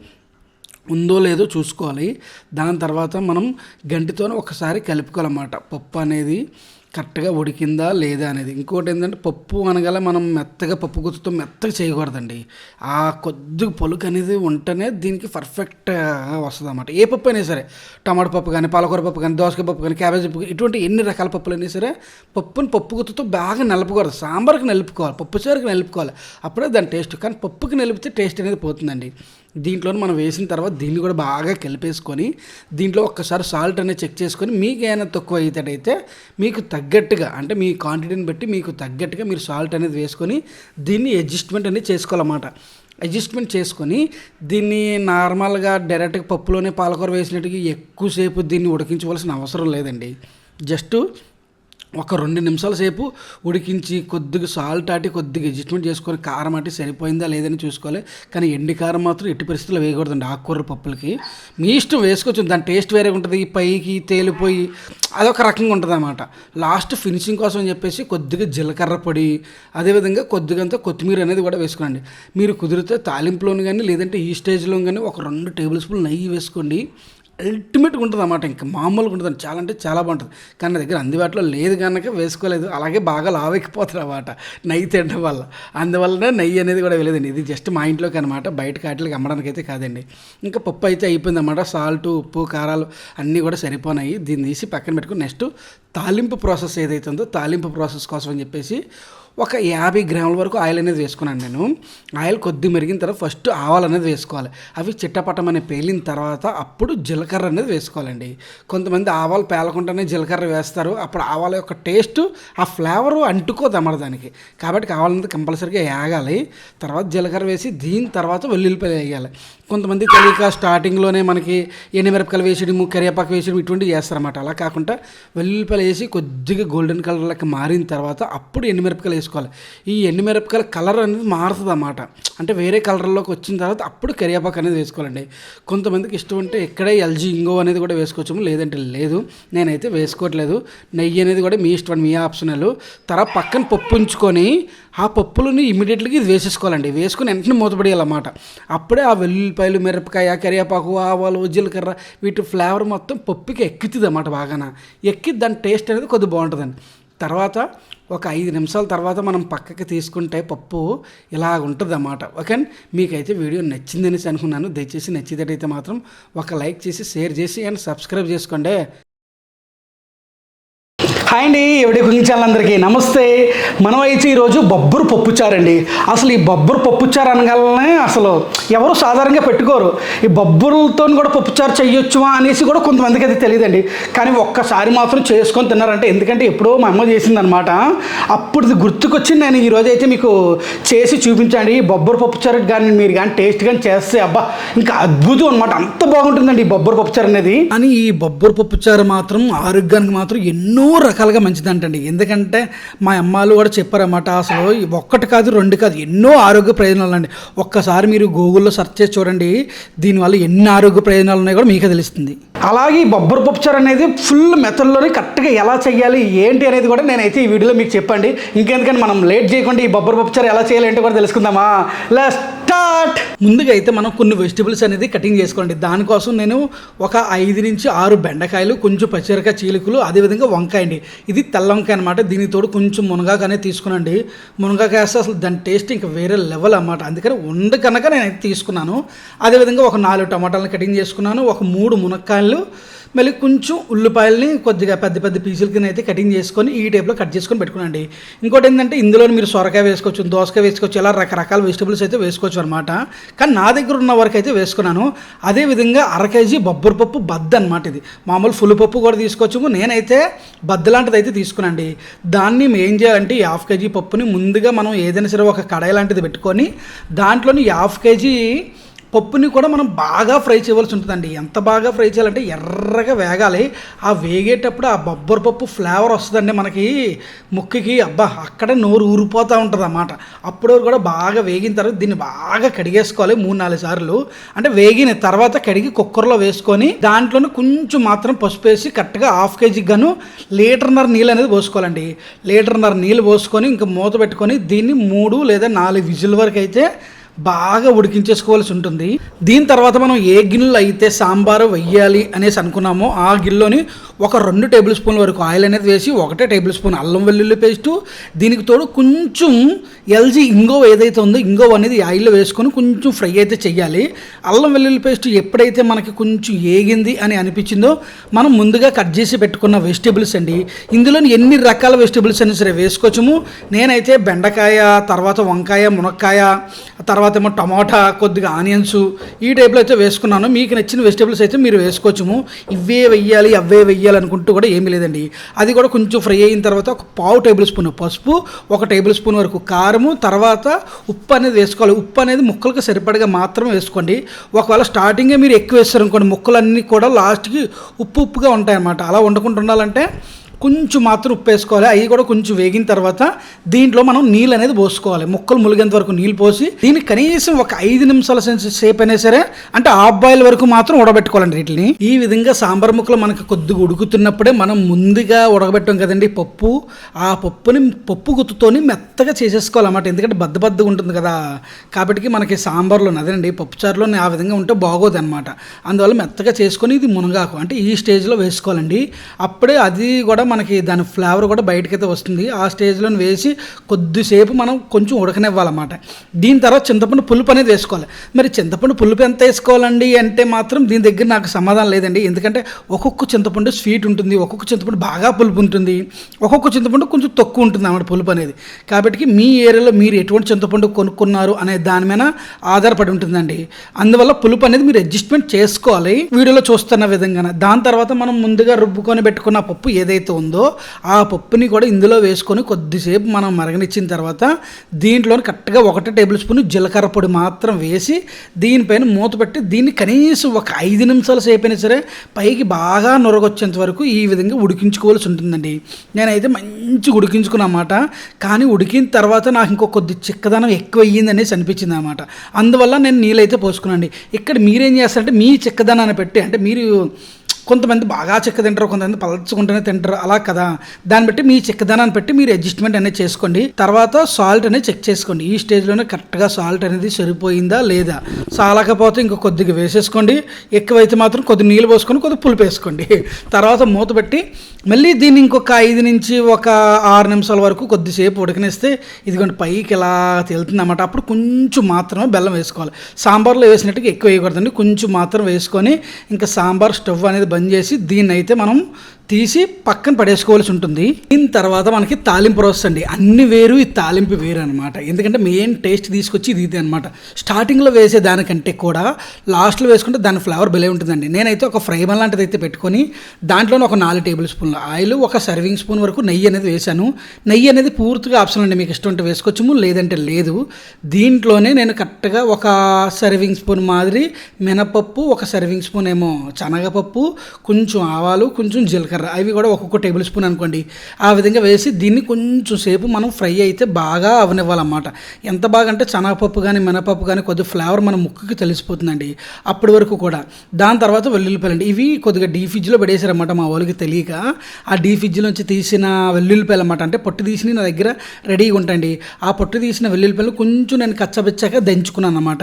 ఉందో లేదో చూసుకోవాలి. దాని తర్వాత మనం గంటితో ఒకసారి కలుపుకోవాలన్నమాట. పప్పు అనేది కరెక్ట్గా ఉడికిందా లేదా అనేది. ఇంకోటి ఏంటంటే పప్పు అనగల మనం మెత్తగా పప్పు గుత్తుతో మెత్తగా చేయకూడదండి. ఆ కొద్దిగా పలుకు అనేది ఉంటేనే దీనికి పర్ఫెక్ట్గా వస్తుంది అన్నమాట. ఏ పప్పు అయినా సరే, టమాటా పప్పు కానీ, పాలకూర పప్పు కానీ, దోసకాయ పప్పు కానీ, క్యాబేజీ పప్పు, ఇటువంటి ఎన్ని రకాల పప్పులు అయినా సరే పప్పుని పప్పు గుత్తుతో బాగా నలుపుకూడదు. సాంబార్కి నలుపుకోవాలి, పప్పు చారుకి నలుపుకోవాలి, అప్పుడే దాని టేస్ట్. కానీ పప్పుకి నలిపితే టేస్ట్ అనేది పోతుందండి. దీంట్లో మనం వేసిన తర్వాత దీన్ని కూడా బాగా కలిపేసుకొని దీంట్లో ఒక్కసారి సాల్ట్ అనేది చెక్ చేసుకొని మీకు ఏమైనా తక్కువ అవుతాడైతే మీకు తగ్గట్టుగా, అంటే మీ క్వాంటిటీని బట్టి మీకు తగ్గట్టుగా మీరు సాల్ట్ అనేది వేసుకొని దీన్ని అడ్జస్ట్మెంట్ అనేది చేసుకోవాలన్నమాట. అడ్జస్ట్మెంట్ చేసుకొని దీన్ని నార్మల్గా డైరెక్ట్గా పప్పులోనే పాలకూర వేసినట్టుగా ఎక్కువసేపు దీన్ని ఉడికించవలసిన అవసరం లేదండి. జస్ట్ ఒక 2 నిమిషాల సేపు ఉడికించి కొద్దిగా సాల్ట్ ఆటి కొద్దిగా అడ్జస్ట్మెంట్ చేసుకొని కారం ఆటి సరిపోయిందా లేదని చూసుకోవాలి. కానీ ఎండి కారం మాత్రం ఎట్టి పరిస్థితుల్లో వేయకూడదండి. ఆకుకూర పప్పులకి మీ ఇష్టం వేసుకోవచ్చు, దాని టేస్ట్ వేరే ఉంటుంది. పైకి తేలిపోయి అదొక రకంగా ఉంటుంది అన్నమాట. లాస్ట్ ఫినిషింగ్ కోసం అని చెప్పేసి కొద్దిగా జీలకర్ర పొడి, అదేవిధంగా కొద్దిగంత కొత్తిమీర అనేది కూడా వేసుకోండి. మీరు కుదిరితే తాలింపులోని కానీ లేదంటే ఈ స్టేజ్లో కానీ ఒక 2 టేబుల్ స్పూన్ నెయ్యి వేసుకోండి. అల్టిమేట్గా ఉంటుంది అన్నమాట. ఇంకా మామూలుగా ఉంటుంది, చాలా అంటే చాలా బాగుంటుంది. కానీ నా దగ్గర అందుబాటులో లేదు కనుక వేసుకోలేదు. అలాగే బాగా లావెక్కిపోతుంది అన్నమాట నెయ్యి తినడం వల్ల. అందువల్లనే నెయ్యి అనేది కూడా వెళ్ళేదండి. ఇది జస్ట్ మా ఇంట్లోకి అనమాట, బయట కాటిలకి అమ్మడానికి అయితే కాదండి. ఇంకా పప్పు అయితే అయిపోయింది అన్నమాట. సాల్ట్, ఉప్పు, కారాలు అన్నీ కూడా సరిపోయినాయి. దీన్ని తీసి పక్కన పెట్టుకుని నెక్స్ట్ తాలింపు ప్రాసెస్ ఏదైతే ఉందో తాలింపు ప్రాసెస్ కోసం అని చెప్పేసి ఒక 50 గ్రాముల వరకు ఆయిల్ అనేది వేసుకున్నాను నేను. ఆయిల్ కొద్ది మెరిగిన తర్వాత ఫస్ట్ ఆవాలు అనేది వేసుకోవాలి. అవి చిట్టపట్టం అని పేలిన తర్వాత అప్పుడు జీలకర్ర అనేది వేసుకోవాలండి. కొంతమంది ఆవాలు పేలకుండానే జీలకర్ర వేస్తారు. అప్పుడు ఆవాల యొక్క టేస్ట్, ఆ ఫ్లేవరు అంటుకోదు అన్నమాట దానికి. కాబట్టి ఆవాలనేది కంపల్సరీగా వేగాలి. తర్వాత జీలకర్ర వేసి దీని తర్వాత వెల్లుల్లిపాయలు వేయాలి. కొంతమంది తెలియక స్టార్టింగ్లోనే మనకి ఎండుమిరపకాయలు వేసేయడము, కరివేపాకు వేసేయడం ఇటువంటివి చేస్తారన్నమాట. అలా కాకుండా వెల్లుల్లిపాయలు వేసి కొద్దిగా గోల్డెన్ కలర్లోకి మారిన తర్వాత అప్పుడు ఎండుమిరపకాయలు వేసుకోవాలి. ఈ ఎండుమిరపకాయల కలర్ అనేది మారుతుంది అన్నమాట. అంటే వేరే కలర్లోకి వచ్చిన తర్వాత అప్పుడు కరివేపాకు అనేది వేసుకోవాలండి. కొంతమందికి ఇష్టం ఉంటే ఇక్కడే ఎల్జీ ఇంగో అనేది కూడా వేసుకోవచ్చు, లేదంటే లేదు. నేనైతే వేసుకోవట్లేదు. నెయ్యి అనేది కూడా మీ ఇష్టం, మీ ఆప్షనల్. తర్వాత పక్కన పప్పు ఉంచుకొని ఆ పప్పులని ఇమీడియట్గా ఇది వేసేసుకోవాలండి. వేసుకొని వెంటనే మూతపడేయాలన్నమాట. అప్పుడే ఆ వెల్లుల్లిపాయలు, మిరపకాయ, కరివేపాకు, ఆవాలు, జీలకర్ర వీటి ఫ్లేవర్ మొత్తం పప్పుకి ఎక్కుతుంది అన్నమాట. బాగా ఎక్కి దాని టేస్ట్ అనేది కొద్దిగా బాగుంటుందండి. తర్వాత ఒక 5 నిమిషాల తర్వాత మనం పక్కకి తీసుకుంటే పప్పు ఇలా ఉంటుంది అన్నమాట. ఓకే, మీకైతే వీడియో నచ్చిందనేసి అనుకున్నాను. దయచేసి నచ్చినట్టయితే మాత్రం ఒక లైక్ చేసి, షేర్ చేసి అండ్ సబ్స్క్రైబ్ చేసుకోండి. హాయ్ అండి, ఎవడి కుకింగ్ ఛానల్ అందరికీ నమస్తే. మనం అయితే ఈరోజు బొబ్బరు పప్పుచారండి. అసలు ఈ బొబ్బరు పప్పుచారు అనగానే అసలు ఎవరు సాధారణంగా పెట్టుకోరు. ఈ బొబ్బరులతో కూడా పప్పుచారు చేయొచ్చు అనేసి కూడా కొంతమందికి అయితే తెలియదండి. కానీ ఒక్కసారి మాత్రం చేసుకొని తిన్నారంటే, ఎందుకంటే ఎప్పుడో మా అమ్మ చేసిందనమాట. అప్పుడు గుర్తుకొచ్చి నేను ఈరోజు అయితే మీకు చేసి చూపించండి. ఈ బొబ్బరు పప్పుచారు కానీ మీరు కానీ టేస్ట్ కానీ చేస్తే అబ్బా ఇంకా అద్భుతం అనమాట. అంత బాగుంటుందండి ఈ బొబ్బరు పప్పుచారు అనేది. కానీ ఈ బొబ్బరు పప్పుచారు మాత్రం ఆరోగ్యానికి మాత్రం ఎన్నో రకాలుగా మంచిదంటండి. ఎందుకంటే మా అమ్మాలు కూడా చెప్పారన్నమాట. అసలు ఒక్కటి కాదు, 2 కాదు, ఎన్నో ఆరోగ్య ప్రయోజనాలు అండి. ఒక్కసారి మీరు గూగుల్లో సెర్చ్ చేసి చూడండి, దీనివల్ల ఎన్ని ఆరోగ్య ప్రయోజనాలు ఉన్నాయో కూడా మీకే తెలుస్తుంది. అలాగే ఈ బొబ్బరు పప్పుచారు అనేది ఫుల్ మెథడ్లోనే కరెక్ట్గా ఎలా చేయాలి ఏంటి అనేది కూడా నేనైతే ఈ వీడియోలో మీకు చెప్పండి. ఇంకెందుకంటే మనం లేట్ చేయకుండా ఈ బొబ్బరు పప్పుచారు ఎలా చేయాలి ఏంటో కూడా తెలుసుకుందామా. Let's start. ముందుగా అయితే మనం కొన్ని వెజిటబుల్స్ అనేది కటింగ్ చేసుకోండి. దానికోసం నేను ఒక 5 నుంచి 6 బెండకాయలు, కొంచెం పచ్చిమిరకాయ చీలికలు, అదేవిధంగా వంకాయ అండి. ఇది తెల్ల వంకాయ అనమాట. దీనికి తోడు కొంచెం మునగాకు అనేది తీసుకునండి. మునగాకు వేస్తే అసలు దాని టేస్ట్ ఇంకా వేరే లెవెల్ అన్నమాట. అందుకని ఉంది కనుక నేనైతే తీసుకున్నాను. అదేవిధంగా ఒక 4 టమాటాలను కటింగ్ చేసుకున్నాను. ఒక 3 మునక్కాయలు, మళ్ళీ కొంచెం ఉల్లిపాయలని కొద్దిగా పెద్ద పెద్ద పీసుల కింద అయితే కటింగ్ చేసుకొని ఈ టైప్లో కట్ చేసుకొని పెట్టుకునండి. ఇంకోటి ఏంటంటే ఇందులో మీరు సొరకాయ వేసుకోవచ్చు, దోసకాయ వేసుకోవచ్చు, ఇలా రకరకాల వెజిటబుల్స్ అయితే వేసుకోవచ్చు అనమాట. కానీ నా దగ్గర ఉన్న వరకు అయితే వేసుకున్నాను. అదేవిధంగా 1/2 కేజీ బొబ్బరి పప్పు బద్ద అనమాట. ఇది మామూలు ఫుల్ పప్పు కూడా తీసుకోవచ్చు. నేనైతే బద్ద లాంటిది అయితే తీసుకున్నాండి. దాన్ని ఏం చేయాలంటే 1/2 కేజీ పప్పుని ముందుగా మనం ఏదైనా సరే ఒక కడాయి లాంటిది పెట్టుకొని దాంట్లోని 1/2 కేజీ పప్పుని కూడా మనం బాగా ఫ్రై చేయవలసి ఉంటుందండి. ఎంత బాగా ఫ్రై చేయాలంటే ఎర్రగా వేగాలి. ఆ వేగేటప్పుడు ఆ బొబ్బరి పప్పు ఫ్లేవర్ వస్తుందండి మనకి ముక్కుకి. అబ్బా, అక్కడే నోరు ఊరిపోతూ ఉంటుంది అన్నమాట. అప్పుడు కూడా బాగా వేగిన తర్వాత దీన్ని బాగా కడిగేసుకోవాలి 3-4 సార్లు. అంటే వేగిన తర్వాత కడిగి కుక్కర్లో వేసుకొని దాంట్లోనే కొంచెం మాత్రం పసుపు వేసి కరెక్ట్గా 1/2 కేజీకి గాను 1.5 లీటర్ నీళ్ళు అనేది పోసుకోవాలండి. 1.5 లీటర్ నీళ్ళు పోసుకొని ఇంకా మూత పెట్టుకొని దీన్ని 3 లేదా 4 విజిల్ వరకు అయితే బాగా ఉడికించేసుకోవాల్సి ఉంటుంది. దీని తర్వాత మనం ఏ గిన్నెలో అయితే సాంబారు వెయ్యాలి అనేసి అనుకున్నామో ఆ గిన్నెలోని ఒక 2 టేబుల్ స్పూన్ల వరకు ఆయిల్ అనేది వేసి 1 టేబుల్ స్పూన్ అల్లం వెల్లుల్లి పేస్టు, దీనికి తోడు కొంచెం ఎల్జీ ఇంగో ఏదైతే ఉందో ఇంగో అనేది ఆయిల్లో వేసుకొని కొంచెం ఫ్రై అయితే చెయ్యాలి. అల్లం వెల్లుల్లి పేస్ట్ ఎప్పుడైతే మనకి కొంచెం ఏగింది అని అనిపించిందో మనం ముందుగా కట్ చేసి పెట్టుకున్న వెజిటేబుల్స్ అండి. ఇందులోని ఎన్ని రకాల వెజిటేబుల్స్ అయినా సరే వేసుకోవచ్చుము. నేనైతే బెండకాయ, తర్వాత వంకాయ, మునక్కాయ, తర్వాత ఏమో టమాటా, కొద్దిగా ఆనియన్స్ ఈ టైప్లో అయితే వేసుకున్నాను. మీకు నచ్చిన వెజిటేబుల్స్ అయితే మీరు వేసుకోవచ్చుము. ఇవే వెయ్యాలి అవే వెయ్యాలి అనుకుంటూ కూడా ఏమీ లేదండి. అది కూడా కొంచెం ఫ్రై అయిన తర్వాత ఒక 1/2 టేబుల్ స్పూన్ పసుపు, 1 టేబుల్ స్పూన్ వరకు కారము, తర్వాత ఉప్పు అనేది వేసుకోవాలి. ఉప్పు అనేది ముక్కలకు సరిపడగా మాత్రం వేసుకోండి. ఒకవేళ స్టార్టింగే మీరు ఎక్కువ వేస్తారు అనుకోండి, ముక్కలన్నీ కూడా లాస్ట్కి ఉప్పుగా ఉంటాయి అన్నమాట. అలా వండుకుంటూ ఉండాలంటే కొంచెం మాత్రం ఉప్పు వేసుకోవాలి. అవి కూడా కొంచెం వేగిన తర్వాత దీంట్లో మనం నీళ్ళు అనేది పోసుకోవాలి. ముక్కలు ములిగేంత వరకు నీళ్ళు పోసి దీన్ని కనీసం ఒక 5 నిమిషాల సేపు అయినా సరే, అంటే హాఫ్ బాయిల్ వరకు మాత్రం ఉడకబెట్టుకోవాలండి వీటిని. ఈ విధంగా సాంబార్ ముక్కలు మనకి కొద్దిగా ఉడుకుతున్నప్పుడే మనం ముందుగా ఉడకబెట్టాం కదండి పప్పు, ఆ పప్పుని పప్పు గుత్తుతోని మెత్తగా చేసేసుకోవాలన్నమాట. ఎందుకంటే బద్దగా ఉంటుంది కదా, కాబట్టి మనకి సాంబార్లో అదేనండి పప్పుచారులో ఆ విధంగా ఉంటే బాగోదు అనమాట. అందువల్ల మెత్తగా చేసుకొని ఇది మునగాకు అంటే ఈ స్టేజ్లో వేసుకోవాలండి. అప్పుడే అది కూడా మనకి దాని ఫ్లేవర్ కూడా బయటకైతే వస్తుంది. ఆ స్టేజ్లో వేసి కొద్దిసేపు మనం కొంచెం ఉడకనివ్వాలన్నమాట. దీని తర్వాత చింతపండు పులుపు అనేది వేసుకోవాలి. మరి చింతపండు పులుపు ఎంత వేసుకోవాలండి అంటే మాత్రం దీని దగ్గర నాకు సమాధానం లేదండి. ఎందుకంటే ఒక్కొక్క చింతపండు స్వీట్ ఉంటుంది, ఒక్కొక్క చింతపండు బాగా పులుపు ఉంటుంది, ఒక్కొక్క చింతపండు కొంచెం తక్కువ ఉంటుంది అన్నమాట పులుపు అనేది. కాబట్టి మీ ఏరియాలో మీరు ఎటువంటి చింతపండు కొనుక్కున్నారు అనే దాని మీద ఆధారపడి ఉంటుందండి. అందువల్ల పులుపు అనేది మీరు అడ్జస్ట్మెంట్ చేసుకోవాలి వీడియోలో చూస్తున్న విధంగా. దాని తర్వాత మనం ముందుగా రుబ్బుకొని పెట్టుకున్న పప్పు ఏదైతే ఉందో ఆ పప్పుని కూడా ఇందులో వేసుకొని కొద్దిసేపు మనం మరగనిచ్చిన తర్వాత దీంట్లో కరెక్ట్గా 1 టేబుల్ స్పూన్ జీలకర్ర పొడి మాత్రం వేసి దీనిపైన మూత పెట్టి దీన్ని కనీసం ఒక 5 నిమిషాల సేపు అయినా సరే పైకి బాగా నొరగొచ్చేంత వరకు ఈ విధంగా ఉడికించుకోవాల్సి ఉంటుందండి. నేనైతే మంచి ఉడికించుకున్నమాట. కానీ ఉడికిన తర్వాత నాకు ఇంకో కొద్ది చిక్కదనం ఎక్కువ అయ్యింది అనేసి అనిపించింది అనమాట. అందువల్ల నేను నీళ్ళైతే పోసుకున్నాండి. ఇక్కడ మీరేం చేస్తారంటే మీ చిక్కదనాన్ని పెట్టి, అంటే మీరు కొంతమంది బాగా చెక్క తింటారు, కొంతమంది పలచుకుంటూనే తింటారు, అలా కదా. దాన్ని బట్టి మీ చిక్కదనాన్ని పెట్టి మీరు అడ్జస్ట్మెంట్ అనేది చేసుకోండి. తర్వాత సాల్ట్ అనేది చెక్ చేసుకోండి. ఈ స్టేజ్లోనే కరెక్ట్గా సాల్ట్ అనేది సరిపోయిందా లేదా, చాలకపోతే ఇంకో కొద్దిగా వేసేసుకోండి. ఎక్కువైతే మాత్రం కొద్ది నీళ్ళు పోసుకొని కొద్ది పులుపు వేసుకోండి. తర్వాత మూత పెట్టి మళ్ళీ దీన్ని ఇంకొక 5 నుంచి ఒక 6 నిమిషాల వరకు కొద్దిసేపు ఉడకనిస్తే ఇదిగోండి పైకి ఇలా తేలుతుంది అన్నమాట. అప్పుడు కొంచెం మాత్రమే బెల్లం వేసుకోవాలి. సాంబార్లో వేసినట్టుగా ఎక్కువ వేయకూడదండి, కొంచెం మాత్రం వేసుకొని ఇంకా సాంబార్ స్టవ్ అనేది బంద్ చేసి దీన్ని అయితే మనం తీసి పక్కన పడేసుకోవాల్సి ఉంటుంది. దీని తర్వాత మనకి తాలింపు ప్రాసెస్ అండి. అన్ని వేరు, ఈ తాలింపు వేరు అనమాట. ఎందుకంటే మెయిన్ టేస్ట్ తీసుకొచ్చి ఇది అనమాట. స్టార్టింగ్లో వేసే దానికంటే కూడా లాస్ట్లో వేసుకుంటే దాని ఫ్లేవర్ భలే ఉంటుందండి. నేనైతే ఒక ఫ్రై పాన్ లాంటిది అయితే పెట్టుకొని దాంట్లోనే ఒక 4 టేబుల్ స్పూన్ల ఆయిల్, ఒక సర్వింగ్ స్పూన్ వరకు నెయ్యి అనేది వేశాను. నెయ్యి అనేది పూర్తిగా ఆప్షన్ అండి, మీకు ఇష్టం ఉంటే వేసుకోవచ్చుము, లేదంటే లేదు. దీంట్లోనే నేను కరెక్ట్గా ఒక సర్వింగ్ స్పూన్ మాదిరి మినపప్పు, ఒక సర్వింగ్ స్పూన్ ఏమో శనగపప్పు, కొంచెం ఆవాలు, కొంచెం జీలకర్ర, అవి కూడా ఒక్కొక్క టేబుల్ స్పూన్ అనుకోండి. ఆ విధంగా వేసి దీన్ని కొంచెం సేపు మనం ఫ్రై అయితే బాగా అవనివ్వాలన్నమాట. ఎంత బాగా అంటే శనగపప్పు కానీ మినపప్పు కానీ కొద్దిగా ఫ్లేవర్ మన ముక్కుకి తెలిసిపోతుందండి అప్పటి వరకు కూడా. దాని తర్వాత వెల్లుల్లిపాయలు, ఇవి కొద్దిగా డీ ఫ్రిడ్జ్లో పడేసారన్నమాట మా వాళ్ళకి తెలియక. ఆ డీ ఫ్రిడ్జ్ నుంచి తీసిన వెల్లుల్లిపాయలు అన్నమాట, అంటే పొట్టు తీసి నా దగ్గర రెడీగా ఉంటాయండి. ఆ పొట్టు తీసిన వెల్లుల్లిపాయలు కొంచెం నేను కచ్చబెచ్చాక దంచుకున్నాను అన్నమాట.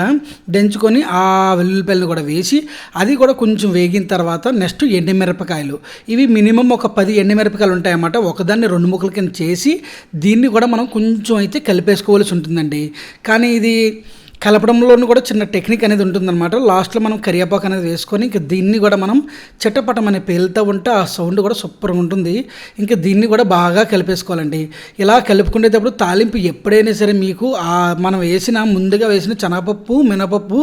దంచుకొని ఆ వెల్లుల్లిపాయలను కూడా వేసి అది కూడా కొంచెం వేగిన తర్వాత నెక్స్ట్ ఎండుమిరపకాయలు, ఇవి మినిమం ఒక 10 ఎండుమిరపకాయలు ఉంటాయన్నమాట. ఒకదాన్ని 2 ముక్కల కింద చేసి దీన్ని కూడా మనం కొంచెం అయితే కలిపేసుకోవాల్సి ఉంటుందండి. కానీ ఇది కలపడంలోనూ కూడా చిన్న టెక్నిక్ అనేది ఉంటుందన్నమాట. లాస్ట్లో మనం కరివేపాకు అనేది వేసుకొని ఇంక దీన్ని కూడా మనం చిట్టపటం అనే పేలుతూ ఉంటే ఆ సౌండ్ కూడా సూపర్గా ఉంటుంది. ఇంకా దీన్ని కూడా బాగా కలిపేసుకోవాలండి. ఇలా కలుపుకునేటప్పుడు తాలింపు ఎప్పుడైనా సరే మీకు మనం ముందుగా వేసిన శనగపప్పు మినపప్పు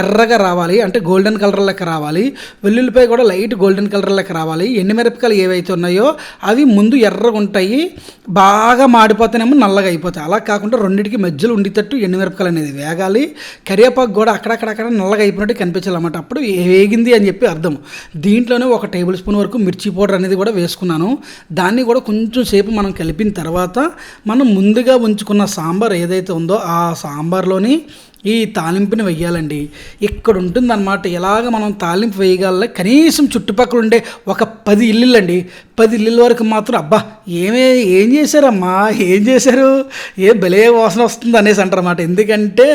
ఎర్రగా రావాలి, అంటే గోల్డెన్ కలర్ లెక్క రావాలి. వెల్లుల్లిపాయ కూడా లైట్ గోల్డెన్ కలర్ లెక్క రావాలి. ఎండుమిరపకాయలు ఏవైతే ఉన్నాయో అవి ముందు ఎర్రగా ఉంటాయి, బాగా మాడిపోతేనేమో నల్లగా అయిపోతాయి. అలా కాకుండా రెండింటికి మధ్యలో ఉండేటట్టు ఎండుమిరపకాయలు అనేది వేగాలి. కరివేపాకు కూడా అక్కడక్కడ నల్లగా అయిపోయినట్టు కనిపించాలన్నమాట. అప్పుడు వేగింది అని చెప్పి అర్థం. దీంట్లోనే 1 టేబుల్ స్పూన్ వరకు మిర్చి పౌడర్ అనేది కూడా వేసుకున్నాను. దాన్ని కూడా కొంచెం సేపు మనం కలిపిన తర్వాత మనం ముందుగా ఉంచుకున్న సాంబార్ ఏదైతే ఉందో ఆ సాంబార్లోని ఈ తాలింపుని వెయ్యాలండి. ఇక్కడ ఉంటుందన్నమాట. ఇలాగ మనం తాలింపు వేయగల కనీసం చుట్టుపక్కల ఉండే ఒక 10 ఇల్లులు అండి. 10 ఇల్లుల వరకు మాత్రం అబ్బా ఏం చేశారమ్మా, ఏం చేశారు, భలే వాసన వస్తుంది అనేసి అంటారన్నమాట. ఎందుకంటే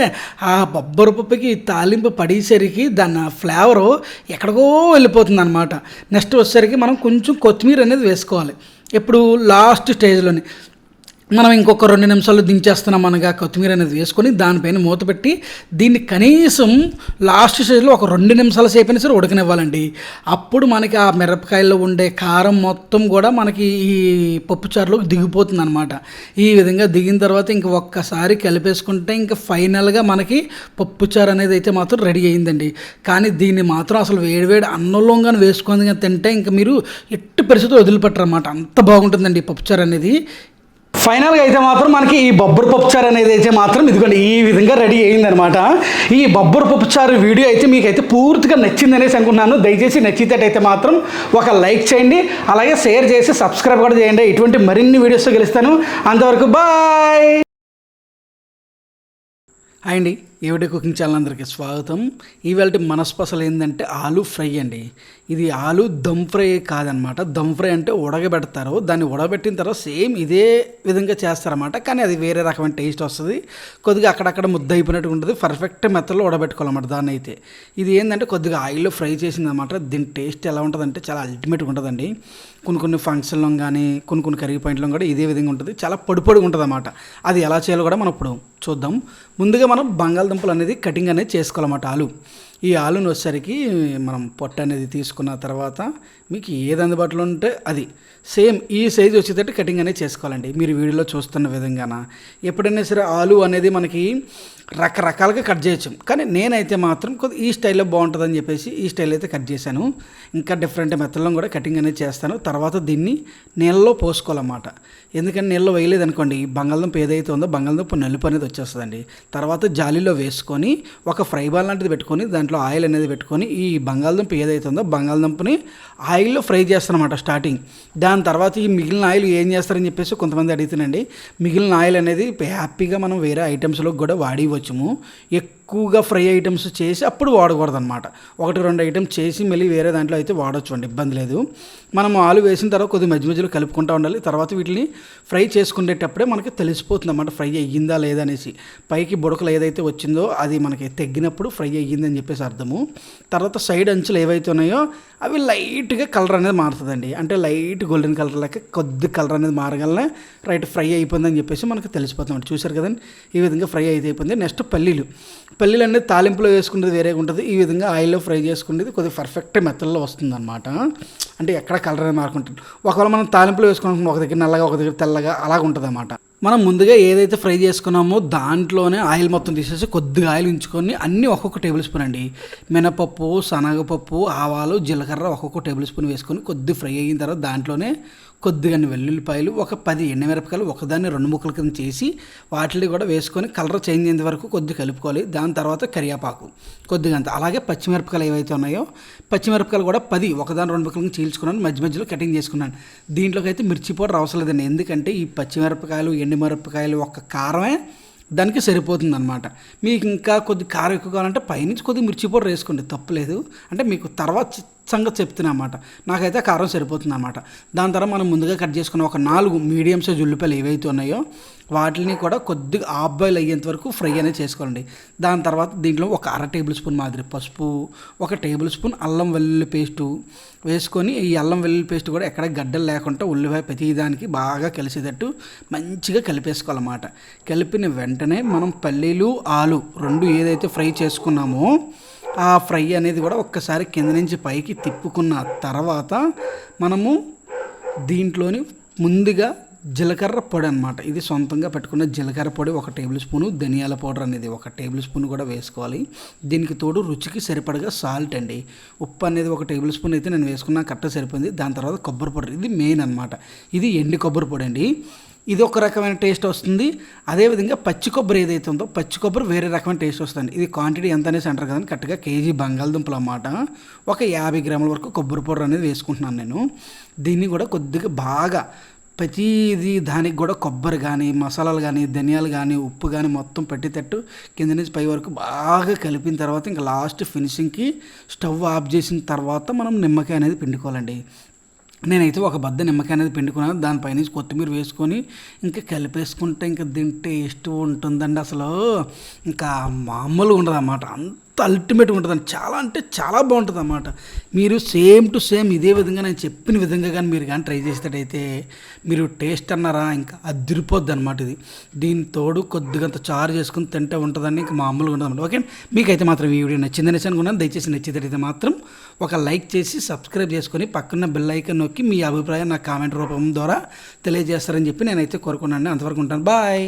ఆ బొబ్బరి పప్పుకి తాలింపు పడేసరికి దాని ఫ్లేవరు ఎక్కడికో వెళ్ళిపోతుంది అనమాట. నెక్స్ట్ వచ్చేసరికి మనం కొంచెం కొత్తిమీర అనేది వేసుకోవాలి. ఇప్పుడు లాస్ట్ స్టేజ్లోని మనం ఇంకొక 2 నిమిషాలు దించేస్తున్నాం అనగా కొత్తిమీర అనేది వేసుకొని దానిపైన మూత పెట్టి దీన్ని కనీసం లాస్ట్ స్టేజ్లో ఒక 2 నిమిషాల సేపు అయినా సరే ఉడకనివ్వాలండి. అప్పుడు మనకి ఆ మిరపకాయల్లో ఉండే కారం మొత్తం కూడా మనకి ఈ పప్పుచారులోకి దిగిపోతుంది అనమాట. ఈ విధంగా దిగిన తర్వాత ఇంక ఒక్కసారి కలిపేసుకుంటే ఇంకా ఫైనల్గా మనకి పప్పుచారు అనేది అయితే మాత్రం రెడీ అయిందండి. కానీ దీన్ని మాత్రం అసలు వేడివేడి అన్నంలో కానీ వేసుకొని తింటే ఇంకా మీరు ఎట్టి పరిస్థితులు వదిలిపెట్టరు అనమాట. అంత బాగుంటుందండి ఈ పప్పుచారు అనేది. ఫైనల్గా అయితే మాత్రం మనకి ఈ బొబ్బరి పప్పుచారు అనేది అయితే మాత్రం ఇదిగోండి ఈ విధంగా రెడీ అయిందనమాట. ఈ బొబ్బరి పప్పుచారు వీడియో అయితే మీకైతే పూర్తిగా నచ్చింది అనేసి అనుకుంటున్నాను. దయచేసి నచ్చితే మాత్రం ఒక లైక్ చేయండి, అలాగే షేర్ చేసి సబ్స్క్రైబ్ కూడా చేయండి. ఇటువంటి మరిన్ని వీడియోస్తో గెలుస్తాను. అంతవరకు బాయ్. హాయ్ అండి, ఏవిడే కుకింగ్ ఛానల్ అందరికీ స్వాగతం. ఇవాళ మన స్పెషల్ ఏంటంటే ఆలు ఫ్రై అండి. ఇది ఆలు దమ్ ఫ్రై కాదనమాట. దమ్ ఫ్రై అంటే ఉడకబెడతారు, దాన్ని ఉడకబెట్టిన తర్వాత సేమ్ ఇదే విధంగా చేస్తారన్నమాట. కానీ అది వేరే రకమైన టేస్ట్ వస్తుంది. కొద్దిగా అక్కడక్కడ ముద్ద అయిపోయినట్టు ఉంటుంది. పర్ఫెక్ట్ మెథడ్లో ఉడకబెట్టుకోవాలన్నమాట దాన్ని అయితే. ఇది ఏంటంటే కొద్దిగా ఆయిల్లో ఫ్రై చేసిందన్నమాట. దీని టేస్ట్ ఎలా ఉంటుందంటే చాలా అల్టిమేట్గా ఉంటుందండి. కొన్ని ఫంక్షన్లో కానీ కొన్ని కర్రీ పాయింట్లో కూడా ఇదే విధంగా ఉంటుంది. చాలా పొడిగా ఉంటుంది అన్నమాట. అది ఎలా చేయాలో కూడా మనం ఇప్పుడు చూద్దాం. ముందుగా మనం బంగాళదుంపలు అనేది కటింగ్ అనేది చేసుకోవాలన్నమాట. ఈ ఆలుని వచ్చేసరికి మనం పొట్ట అనేది తీసుకున్న తర్వాత మీకు ఏది అందుబాటులో ఉంటే అది సేమ్ ఈ సైజు వచ్చేటట్టు కటింగ్ అనేది చేసుకోవాలండి. మీరు వీడియోలో చూస్తున్న విధంగాన ఎప్పుడైనా సరే ఆలు అనేది మనకి రకరకాలుగా కట్ చేయొచ్చు. కానీ నేనైతే మాత్రం కొద్దిగా ఈ స్టైల్లో బాగుంటుందని చెప్పేసి ఈ స్టైల్ అయితే కట్ చేశాను. ఇంకా డిఫరెంట్ మెథడ్లో కూడా కటింగ్ అనేది చేస్తాను. తర్వాత దీన్ని నీళ్ళలో పోసుకోవాలన్నమాట. ఎందుకంటే నీళ్ళలో వేయలేదనుకోండి బంగాళదుంప ఏదైతే ఉందో బంగాళదుంప నలుపు అనేది వచ్చేస్తుందండి. తర్వాత జాలీలో వేసుకొని ఒక ఫ్రై బాల్ లాంటిది పెట్టుకొని దాంట్లో ఆయిల్ అనేది పెట్టుకొని ఈ బంగాళదుంప ఏదైతే ఉందో బంగాళదుంపని ఆయిల్లో ఫ్రై చేస్తారన్నమాట స్టార్టింగ్. దాని తర్వాత ఈ మిగిలిన ఆయిల్ ఏం చేస్తారని చెప్పేసి కొంతమంది అడుగుతున్నాండి. మిగిలిన ఆయిల్ అనేది హ్యాపీగా మనం వేరే ఐటమ్స్లో కూడా వాడివచ్చుము. ఎక్కువగా ఫ్రై ఐటమ్స్ చేసి అప్పుడు వాడకూడదు అనమాట. 1-2 ఐటమ్స్ చేసి మళ్ళీ వేరే దాంట్లో అయితే వాడచ్చు అండి, ఇబ్బంది లేదు. మనం ఆలు వేసిన తర్వాత కొద్దిగా మధ్యలో కలుపుకుంటూ ఉండాలి. తర్వాత వీటిని ఫ్రై చేసుకునేటప్పుడే మనకి తెలిసిపోతుంది అన్నమాట ఫ్రై అయ్యిందా లేదా అనేసి. పైకి బుడకలు ఏదైతే వచ్చిందో అది మనకి తగ్గినప్పుడు ఫ్రై అయ్యిందని చెప్పేసి అర్థము. తర్వాత సైడ్ అంచులు ఏవైతే ఉన్నాయో అవి లైట్గా కలర్ అనేది మారుతుందండి. అంటే లైట్ గోల్డెన్ కలర్ లెక్క కొద్ది కలర్ అనేది మారగలనే రైట్ ఫ్రై అయిపోయిందని చెప్పేసి మనకు తెలిసిపోతుంది. చూసారు కదండి, ఈ విధంగా ఫ్రై అయితే అయిపోయింది. నెక్స్ట్ పల్లీలు అనేది తాలింపులో వేసుకునేది వేరేగా ఉంటుంది. ఈ విధంగా ఆయిల్లో ఫ్రై చేసుకునేది కొద్దిగా పర్ఫెక్ట్ మెథడ్లో వస్తుంది అనమాట. అంటే ఎక్కడ కలర్ అనేది మారుకుంటుంది. ఒకవేళ మనం తాలింపులో వేసుకున్నాం ఒక దగ్గర నల్లగా ఒక దగ్గర తెల్లగా అలాగ ఉంటుంది అన్నమాట. మనం ముందుగా ఏదైతే ఫ్రై చేసుకున్నామో దాంట్లోనే ఆయిల్ మొత్తం తీసేసి కొద్దిగా ఆయిల్ ఉంచుకొని అన్నీ ఒక్కొక్క టేబుల్ స్పూన్ అండి. మినపప్పు, శనగపప్పు, ఆవాలు, జీలకర్ర ఒక్కొక్క టేబుల్ స్పూన్ వేసుకొని కొద్దిగా ఫ్రై అయిన తర్వాత దాంట్లోనే కొద్దిగా వెల్లుల్లిపాయలు, ఒక 10 ఎండుమిరపకాయలు ఒకదాన్ని 2 ముక్కల కింద చేసి వాటిని కూడా వేసుకొని కలర్ చేంజ్ అయ్యేంత వరకు కొద్దిగా కలుపుకోవాలి. దాని తర్వాత కరివేపాకు కొద్దిగా అంత, అలాగే పచ్చిమిరపకాయలు ఏవైతే ఉన్నాయో పచ్చిమిరపకాయలు కూడా 10 ఒకదాన్ని 2 ముక్కల కింద చీల్చుకున్నాను, మధ్యలో కటింగ్ చేసుకున్నాను. దీంట్లోకి అయితే మిర్చి పౌడర్ అవసరం లేదండి. ఎందుకంటే ఈ పచ్చిమిరపకాయలు ఎండుమిరపకాయలు ఒక్క కారమే దానికి సరిపోతుంది అనమాట. మీకు ఇంకా కొద్ది కారం ఎక్కువ కావాలంటే పైనుంచి కొద్దిగా మిర్చి పౌడర్ వేసుకోండి, తప్పులేదు. అంటే మీకు తర్వాత సంగతి చెప్తున్నా అన్నమాట. నాకైతే కారం సరిపోతుంది అన్నమాట. దాని తర్వాత మనం ముందుగా కట్ చేసుకున్న ఒక 4 మీడియం సైజ్ ఉల్లిపాయలు ఏవైతే ఉన్నాయో వాటిని కూడా కొద్దిగా హాఫ్ బాయిల్ అయ్యేంత వరకు ఫ్రై అనేది చేసుకోండి. దాని తర్వాత దీంట్లో ఒక అర టేబుల్ స్పూన్ మాదిరి పసుపు, ఒక టేబుల్ స్పూన్ అల్లం వెల్లుల్లి పేస్టు వేసుకొని, ఈ అల్లం వెల్లుల్లి పేస్ట్ కూడా ఎక్కడ గడ్డలు లేకుండా ఉల్లిపాయ ప్రతిదానికి బాగా కలిసేటట్టు మంచిగా కలిపేసుకోవాలన్నమాట. కలిపిన వెంటనే మనం పల్లీలు ఆలు 2 ఏదైతే ఫ్రై చేసుకున్నామో ఆ ఫ్రై అనేది కూడా ఒక్కసారి కింద నుంచి పైకి తిప్పుకున్న తర్వాత మనము దీంట్లోని ముందుగా జీలకర్ర పొడి అనమాట. ఇది సొంతంగా పెట్టుకున్న జీలకర్ర పొడి 1 టేబుల్ స్పూను, ధనియాల పౌడర్ అనేది 1 టేబుల్ స్పూన్ కూడా వేసుకోవాలి. దీనికి తోడు రుచికి సరిపడగా సాల్ట్ అండి. ఉప్పు అనేది 1 టేబుల్ స్పూన్ అయితే నేను వేసుకున్నా, కరెక్ట్గా సరిపోయింది. దాని తర్వాత కొబ్బరి పొడి, ఇది మెయిన్ అనమాట. ఇది ఎండి కొబ్బరి పొడి అండి. ఇది ఒక రకమైన టేస్ట్ వస్తుంది. అదేవిధంగా పచ్చి కొబ్బరి ఏదైతే ఉందో పచ్చి కొబ్బరి వేరే రకమైన టేస్ట్ వస్తుంది. ఇది క్వాంటిటీ ఎంత అనేసి అంటారు కదండి, కరెక్ట్గా కేజీ బంగాళదుంపలు అన్నమాట. ఒక 50 గ్రాముల వరకు కొబ్బరి పౌడర్ అనేది వేసుకుంటున్నాను నేను. దీన్ని కూడా కొద్దిగా బాగా ప్రతిదీ దానికి కూడా కొబ్బరి కానీ, మసాలాలు కానీ, ధనియాలు కానీ, ఉప్పు కానీ మొత్తం పెట్టేటట్టు కింద నుంచి పై వరకు బాగా కలిపిన తర్వాత ఇంకా లాస్ట్ ఫినిషింగ్కి స్టవ్ ఆఫ్ చేసిన తర్వాత మనం నిమ్మకాయ అనేది పిండుకోవాలండి. నేనైతే ఒక బద్ద నిమ్మకాయ అనేది పిండుకున్నాను. దానిపైన కొత్తిమీర వేసుకొని ఇంకా కలిపేసుకుంటే ఇంకా దీని టేస్ట్ ఉంటుందండి. అసలు ఇంకా మామూలుగా ఉండదు అన్నమాట. అంత అల్టిమేట్గా ఉంటుందండి. చాలా అంటే చాలా బాగుంటుంది అన్నమాట. మీరు సేమ్ టు సేమ్ ఇదే విధంగా నేను చెప్పిన విధంగా కానీ మీరు కానీ ట్రై చేసేటట్టయితే మీరు టేస్ట్ అన్నారా ఇంకా అదిరిపోద్ది అనమాట. ఇది దీని తోడు కొద్దిగంత చారు చేసుకుని తింటే ఉంటుందండి, ఇంకా మామూలుగా ఉంటుంది అన్నమాట. ఓకే, మీకైతే మాత్రం ఈ వీడియో నచ్చిందని అనుకున్నాను. దయచేసి నచ్చేటట్టయితే మాత్రం ఒక లైక్ చేసి సబ్స్క్రైబ్ చేసుకొని పక్కన బెల్ ఐకాన్ నొక్కి మీ అభిప్రాయం నా కామెంట్ రూపం ద్వారా తెలియజేస్తారని చెప్పి నేనైతే కోరుకున్నాను. అంతవరకు ఉంటాను. బాయ్.